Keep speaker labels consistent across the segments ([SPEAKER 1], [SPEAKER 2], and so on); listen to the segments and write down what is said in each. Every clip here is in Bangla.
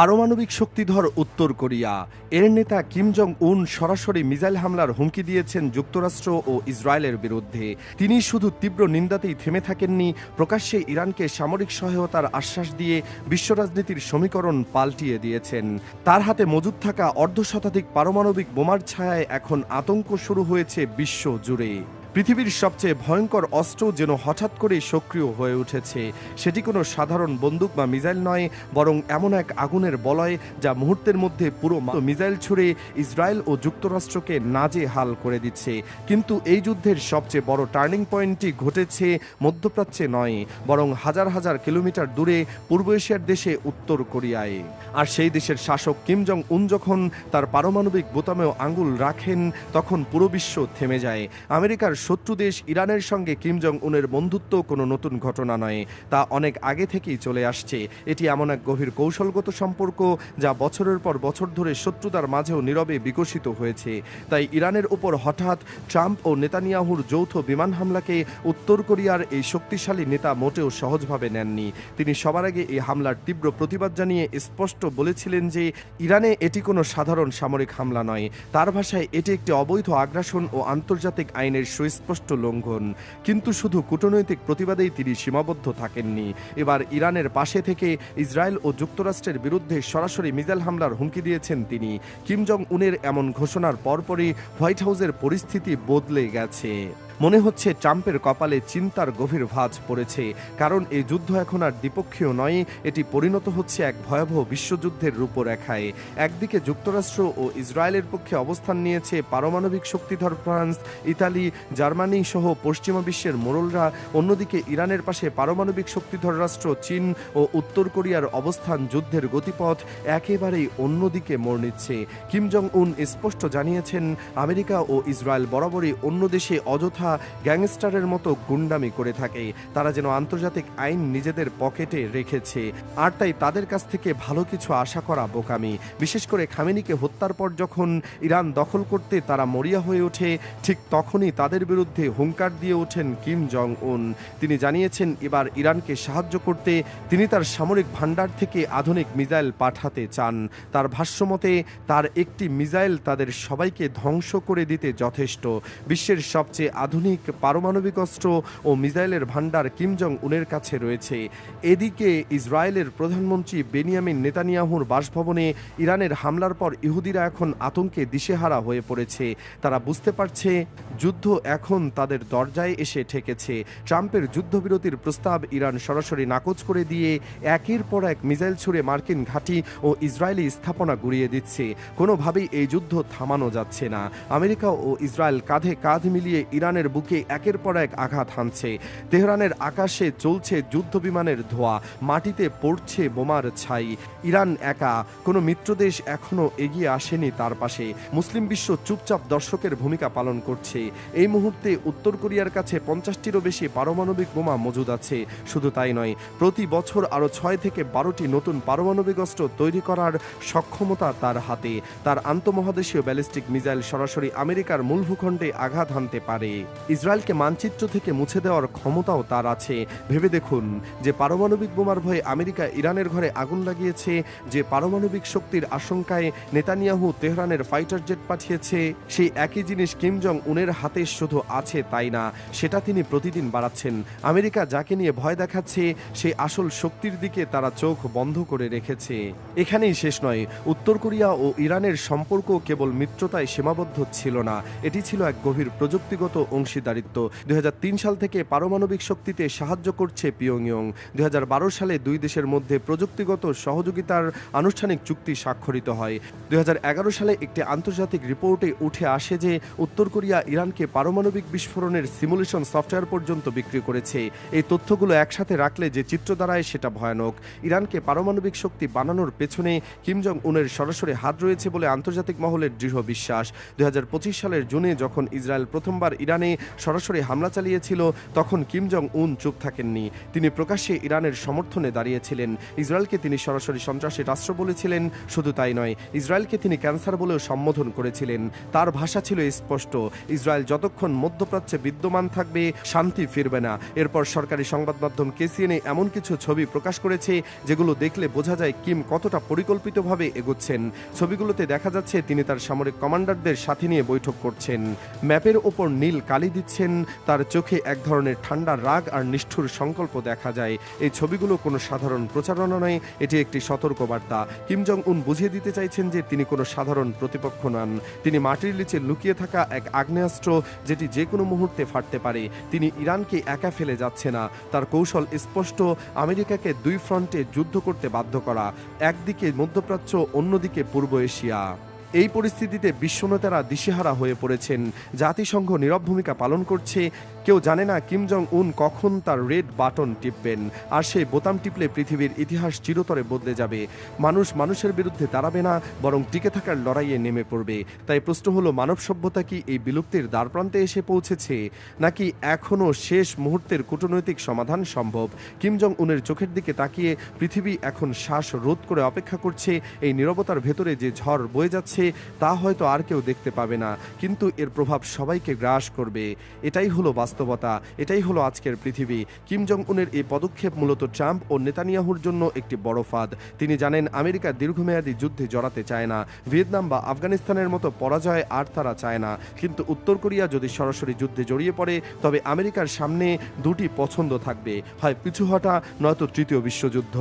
[SPEAKER 1] পারমাণবিক শক্তিধর উত্তর কোরিয়া। এর নেতা কিম জং উন সরাসরি মিসাইল হামলার হুমকি দিয়েছেন যুক্তরাষ্ট্র ও ইসরায়েলের বিরুদ্ধে। তিনি শুধু তীব্র নিন্দাতেই থেমে থাকেননি, প্রকাশ্যে ইরানকে সামরিক সহায়তার আশ্বাস দিয়ে বিশ্ব রাজনীতির সমীকরণ পাল্টিয়ে দিয়েছেন। তার হাতে মজুদ থাকা অর্ধশতাধিক পারমাণবিক বোমার ছায়ায় এখন আতঙ্ক শুরু হয়েছে বিশ্ব জুড়ে। পৃথিবীর সবচেয়ে ভয়ঙ্কর অস্ত্র যেন হঠাৎ করে সক্রিয় হয়ে উঠেছে। সেটি কোনো সাধারণ বন্দুক বা মিসাইল নয়, বরং এমন এক আগুনের বলয় যা মুহূর্তের মধ্যে পুরো মিসাইল ছুড়ে ইসরায়েল ও যুক্তরাষ্ট্রকে নাজেহাল করে দিচ্ছে। কিন্তু এই যুদ্ধের সবচেয়ে বড় টার্নিং পয়েন্টটি ঘটেছে মধ্যপ্রাচ্যে নয়, বরং হাজার হাজার কিলোমিটার দূরে পূর্ব এশিয়ার দেশে উত্তর কোরিয়ায়। আর সেই দেশের শাসক কিম জং উন যখন তার পারমাণবিক বোতামেও আঙুল রাখেন, তখন পুরো বিশ্ব থেমে যায়। আমেরিকার শত্রু দেশ ইরানের সঙ্গে কিম জং উনের বন্ধুত্ব কোনো নতুন ঘটনা নয়, তা অনেক আগে থেকেই চলে আসছে। এটি এমন এক গভীর কৌশলগত সম্পর্ক যা বছরের পর বছর ধরে শত্রুতার মাঝেও নীরবে বিকশিত হয়েছে। তাই ইরানের উপর হঠাৎ ট্রাম্প ও নেতানিয়াহুর যৌথ বিমান হামলাকে উত্তর কোরিয়ার এই শক্তিশালী নেতা মোটেও সহজভাবে নেননি। তিনি সবার আগে এই হামলার তীব্র প্রতিবাদ জানিয়ে স্পষ্ট বলেছিলেন যে ইরানে এটি কোনো সাধারণ সামরিক হামলা নয়। তার ভাষায় এটি একটি অবৈধ আগ্রাসন ও আন্তর্জাতিক আইনের সুস্পষ্ট লঙ্ঘন। কিন্তু শুধু কূটনৈতিক প্রতিবাদেই তিনি সীমাবদ্ধ থাকেননি। এবার ইরানের পাশে থেকে ইসরায়েল ও যুক্তরাষ্ট্রের বিরুদ্ধে সরাসরি মিসাইল হামলার হুমকি দিয়েছেন তিনি। কিম জং উনের এমন ঘোষণার পরপরই হোয়াইট হাউসের পরিস্থিতি বদলে গেছে। মনে হচ্ছে ট্রাম্পের কপালে চিন্তার গভীর ভাঁজ পড়েছে, কারণ এই যুদ্ধ এখন আর দ্বিপক্ষীয় নয়, এটি পরিণত হচ্ছে এক ভয়াবহ বিশ্বযুদ্ধের রূপরেখায়। একদিকে যুক্তরাষ্ট্র ও ইসরায়েলের পক্ষে অবস্থান নিয়েছে পারমাণবিক শক্তিধর ফ্রান্স, ইতালি, জার্মানি সহ পশ্চিমা বিশ্বের মোড়লরা। অন্যদিকে ইরানের পাশে পারমাণবিক শক্তিধর রাষ্ট্র চীন ও উত্তর কোরিয়ার অবস্থান যুদ্ধের গতিপথ একেবারেই অন্যদিকে মোড় নিচ্ছে। কিম জং উন স্পষ্ট জানিয়েছেন, আমেরিকা ও ইসরায়েল বরাবরই অন্য দেশে অযথা গ্যাংস্টারের মতো গুন্ডামি করে থাকে। তারা যেন আন্তর্জাতিক আইন নিজেদের পকেটে রেখেছে, আর তাই তাদের কাছ থেকে ভালো কিছু আশা করা বোকামি। বিশেষ করে খামেনিকে হত্যার পর যখন ইরান দখল করতে তারা মরিয়া হয়ে ওঠে, ঠিক তখনই তাদের বিরুদ্ধে হুঙ্কার দিয়ে ওঠেন কিম জং উন। তিনি জানিয়েছেন এবার ইরানকে সাহায্য করতে তিনি তার সামরিক ভান্ডার থেকে আধুনিক মিসাইল পাঠাতে চান। তার ভাষ্যমতে তার একটি মিসাইল তাদের সবাইকে ধ্বংস করে দিতে যথেষ্ট। বিশ্বের সবচেয়ে আধুনিক পারমাণবিক অস্ত্র ও মিসাইলের ভান্ডার কিম জং উনের কাছে রয়েছে। এদিকে ইসরায়েলের প্রধানমন্ত্রী বেনিয়ামিন নেতানিয়াহুর বাসভবনে ইরানের হামলার পর ইহুদিরা এখন আতঙ্কে দিশেহারা হয়ে পড়েছে। তারা বুঝতে পারছে যুদ্ধ এখন তাদের দরজায় এসে ঠেকেছে। ট্রাম্পের যুদ্ধবিরতির প্রস্তাব ইরান সরাসরি নাকচ করে দিয়ে একের পর এক মিসাইল ছুড়ে মার্কিন ঘাঁটি ও ইসরায়েলি স্থাপনা গুঁড়িয়ে দিচ্ছে। কোনোভাবেই এই যুদ্ধ থামানো যাচ্ছে না। আমেরিকা ও ইসরায়েল কাঁধে কাঁধ মিলিয়ে ইরানের বুকে একের পর এক আঘাত হানছে। তেহরানের আকাশে চলছে যুদ্ধ বিমানের ধোঁয়া, মাটিতে পড়ছে বোমার ছাই। ইরান একা, কোনো মিত্রদেশ এখনো এগিয়ে আসেনি তার পাশে। মুসলিম বিশ্ব চুপচাপ দর্শকের ভূমিকা পালন করছে। এই মুহূর্তে উত্তর কোরিয়ার কাছে 50টিরও বেশি পারমাণবিক বোমা মজুদ আছে। শুধু তাই নয়, প্রতি বছর আরও 6 থেকে 12টি নতুন পারমাণবিক অস্ত্র তৈরি করার সক্ষমতা তার হাতে। তার আন্তঃমহাদেশীয় ব্যালিস্টিক মিসাইল সরাসরি আমেরিকার মূল ভূখণ্ডে আঘাত হানতে পারে। ইসরায়েলকে মানচিত্র থেকে মুছে দেওয়ার ক্ষমতাও তার আছে। ভেবে দেখুন, যে পারমাণবিক বোমার ভয়ে আমেরিকা ইরানের ঘরে আগুন লাগিয়েছে, যে পারমাণবিক শক্তির আশঙ্কায় নেতানিয়াহু তেহরানের ফাইটার জেট পাঠিয়েছে, সেই একই জিনিস কিম জং উনের হাতে শুধু আছে তাই না, সেটা তিনি প্রতিদিন বাড়াচ্ছেন। আমেরিকা যাকে নিয়ে ভয় দেখাচ্ছে, সেই আসল শক্তির দিকে তারা চোখ বন্ধ করে রেখেছে। এখানেই শেষ নয়, উত্তর কোরিয়া ও ইরানের সম্পর্ক কেবল মিত্রতায় সীমাবদ্ধ ছিল না, এটি ছিল এক গভীর প্রযুক্তিগত অংশীদারিত্ব। 2003 সাল থেকে পারমাণবিক শক্তিতে সাহায্য করছে পিয়ংইয়ং। 2012 সালে দুই দেশের মধ্যে প্রযুক্তিগত সহযোগিতার আনুষ্ঠানিক চুক্তি স্বাক্ষরিত হয়। 2011 সালে একটি আন্তর্জাতিক রিপোর্টে উঠে আসে যে উত্তর কোরিয়া ইরানকে পারমাণবিক বিস্ফোরণের সিমুলেশন সফটওয়্যার পর্যন্ত বিক্রি করেছে। এই তথ্যগুলো একসাথে রাখলে যে চিত্র দাঁড়ায় সেটা ভয়ানক। ইরানকে পারমাণবিক শক্তি বানানোর পেছনে কিম জং উনের সরাসরি হাত রয়েছে বলে আন্তর্জাতিক মহলের দৃঢ় বিশ্বাস। 2025 সালের জুনে যখন ইসরায়েল প্রথমবার ইরানে ইরানে সরাসরি হামলা চালিয়েছিল তখন কিম জং উন চুপ থাকেননি। তিনি প্রকাশ্যে ইরানের সমর্থনে দাঁড়িয়েছিলেন। ইসরায়েলকে তিনি সরাসরি সন্ত্রাসী রাষ্ট্র বলেছিলেন। শুধু তাই নয়, ইসরায়েলকে তিনি ক্যান্সার বলেও সম্বোধন করেছিলেন। তার ভাষা ছিল স্পষ্ট, ইসরায়েল যতক্ষণ মধ্যপ্রাচ্যে বিদ্যমান থাকবে শান্তি ফিরবে না। এরপর সরকারি সংবাদ মাধ্যম কেসিএনএ এমন কিছু ছবি প্রকাশ করেছে যেগুলো দেখলে বোঝা যায় কিম কতটা পরিকল্পিতভাবে এগোচ্ছেন। ছবিগুলোতে দেখা যাচ্ছে তিনি তার সামরিক কমান্ডারদের সাথে নিয়ে বৈঠক করছেন, ম্যাপের ওপর নীল কালি দিচ্ছেন, তার চোখে এক ধরনের ঠান্ডা রাগ আর নিষ্ঠুর সংকল্প দেখা যায়। এই ছবিগুলো কোনো সাধারণ প্রচারণা নয়, এটি একটি সতর্কবার্তা। কিম জং উন বুঝিয়ে দিতে চাইছেন যে তিনি কোনো সাধারণ প্রতিপক্ষ নন। তিনি মাটির নিচে লুকিয়ে থাকা এক আগ্নেয়াস্ত্র, যেটি যে কোনো মুহূর্তে ফাটতে পারে। তিনি ইরানকে একা ফেলে যাচ্ছে না। তার কৌশল স্পষ্ট, আমেরিকাকে দুই ফ্রন্টে যুদ্ধ করতে বাধ্য করা, একদিকে মধ্যপ্রাচ্য, অন্যদিকে পূর্ব এশিয়া। এই পরিস্থিতিতে বিশ্বনেতারা দিশেহারা হয়ে পড়েছেন। জাতিসংঘ নীরব ভূমিকা পালন করছে। কেউ জানে না কিম জং উন কখন তার রেড বাটন টিপবেন, আর সেই বোতাম টিপলে পৃথিবীর ইতিহাস চিরতরে বদলে যাবে। মানুষ মানুষের বিরুদ্ধে দাঁড়াবে না, বরং টিকে থাকার লড়াইয়ে নেমে পড়বে। তাই প্রশ্ন হলো, মানব সভ্যতা কি এই বিলুপ্তির দ্বারপ্রান্তে এসে পৌঁছেছে, নাকি এখনও শেষ মুহূর্তের কূটনৈতিক সমাধান সম্ভব? কিম জং উনের চোখের দিকে তাকিয়ে পৃথিবী এখন শ্বাস রোধ করে অপেক্ষা করছে। এই নীরবতার ভেতরে যে ঝড় বয়ে যাচ্ছে তা হয়তো আর কেউ দেখতে পাবে না, কিন্তু এর প্রভাব সবাইকে গ্রাস করবে। এটাই হলো বাস্তবতা, এটাই হলো আজকের পৃথিবী। কিম জং উনের এই পদক্ষেপ মূলত ট্রাম্প ও নেতানিয়াহুর জন্য একটি বড় ফাঁদ। তিনি জানেন আমেরিকা দীর্ঘমেয়াদী যুদ্ধে জড়াতে চায় না, ভিয়েতনাম বা আফগানিস্তানের মতো পরাজয় আর তারা চায় না। কিন্তু উত্তর কোরিয়া যদি সরাসরি যুদ্ধে জড়িয়ে পড়ে, তবে আমেরিকার সামনে দুটি পছন্দ থাকবে, হয় পিছু হটা, নয়তো তৃতীয় বিশ্বযুদ্ধ।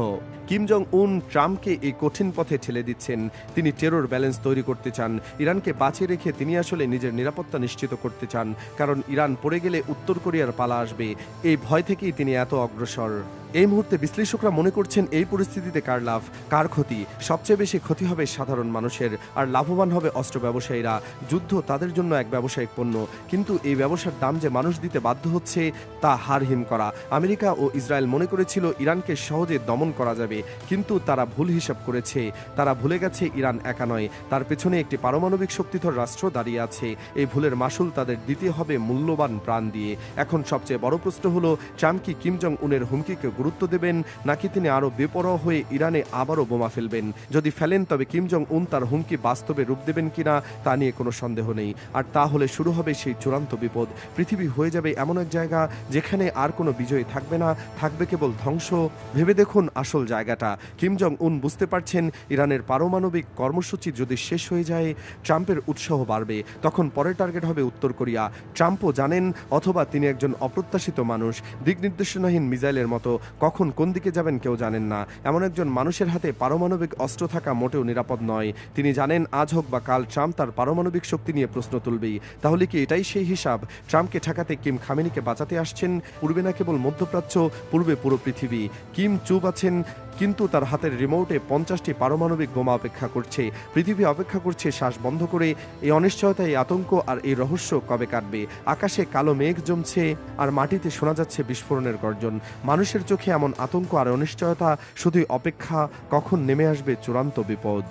[SPEAKER 1] কিম জং উন ট্রাম্পকে এই কঠিন পথে ঠেলে দিচ্ছেন। তিনি টেরর ব্যালেন্স তৈরি করতে চান, ইরানকে বাঁচিয়ে রেখে তিনি আসলে নিজের নিরাপত্তা নিশ্চিত করতে চান। কারণ ইরান পড়ে গেলে উত্তর কোরিয়ার পালা আসবে, এই ভয় থেকেই তিনি এত অগ্রসর। এই মুহূর্তে বিশ্লেষকরা মনে করছেন এই পরিস্থিতিতে কার লাভ, কার ক্ষতি? সবচেয়ে বেশি ক্ষতি হবে সাধারণ মানুষের, আর লাভবান হবে অস্ত্র ব্যবসায়ীরা। যুদ্ধ তাদের জন্য এক ব্যবসায়িক পণ্য, কিন্তু এই ব্যবসার দাম যে মানুষ দিতে বাধ্য হচ্ছে তা হারহিম করা। আমেরিকা ও ইসরায়েল মনে করেছিল ইরানকে সহজে দমন করা যাবে, কিন্তু তারা ভুল হিসাব করেছে। তারা ভুলে গেছে ইরান একা নয়, তার পেছনে একটি পারমাণবিক শক্তিধর রাষ্ট্র দাঁড়িয়ে আছে। এই ভুলের মাসুল তাদের দিতে হবে মূল্যবান প্রাণ দিয়ে। এখন সবচেয়ে বড় প্রশ্ন হলো, ট্রাম্প কি কিম জং উনের হুমকিকে গুরুত্ব দেবেন, নাকি তিনি আরও বেপরোয়া হয়ে ইরানে আবারও বোমা ফেলবেন? যদি ফেলেন, তবে কিম জং উন তার হুমকি বাস্তবে রূপ দেবেন কিনা তা নিয়ে কোনো সন্দেহ নেই। আর তা হলে শুরু হবে সেই চূড়ান্ত বিপদ। পৃথিবী হয়ে যাবে এমন এক জায়গা যেখানে আর কোনো বিজয় থাকবে না, থাকবে কেবল ধ্বংস। ভেবে দেখুন আসল জায়গাটা। কিম জং উন বুঝতে পারছেন, ইরানের পারমাণবিক কর্মসূচি যদি শেষ হয়ে যায়, ট্রাম্পের উৎসাহ বাড়বে। তখন পরের টার্গেট হবে উত্তর কোরিয়া। ট্রাম্পও জানেন, অথবা তিনি একজন অপ্রত্যাশিত মানুষ, দিক নির্দেশনাহীন মিসাইলের মতো। কখন কোন দিকে যাবেন কেউ জানেন না। এমন একজন মানুষের হাতে পারমাণবিক অস্ত্র থাকা মোটেও নিরাপদ নয়। তিনি জানেন আজ হোক বা কাল ট্রাম্প তার পারমাণবিক শক্তি নিয়ে প্রশ্ন তুলবেই। তাহলে কি এটাই সেই হিসাব? ট্রাম্পকে ঠেকাতে কিম খামেনিকে বাঁচাতে আসছেন। পূর্বে না কেবল মধ্যপ্রাচ্য, পূর্বে পুরো পৃথিবী। কিম চুপ আছেন, কিন্তু তার হাতের রিমোটে 50টি পারমাণবিক বোমা অপেক্ষা করছে। পৃথিবী অপেক্ষা করছে শ্বাস বন্ধ করে। এই অনিশ্চয়তা, এই আতঙ্ক আর এই রহস্য কবে কাটবে? আকাশে কালো মেঘ জমছে, আর মাটিতে শোনা যাচ্ছে বিস্ফোরণের গর্জন। মানুষের চোখে এমন আতঙ্ক আর অনিশ্চয়তা, শুধুই অপেক্ষা কখন নেমে আসবে চূড়ান্ত বিপদ।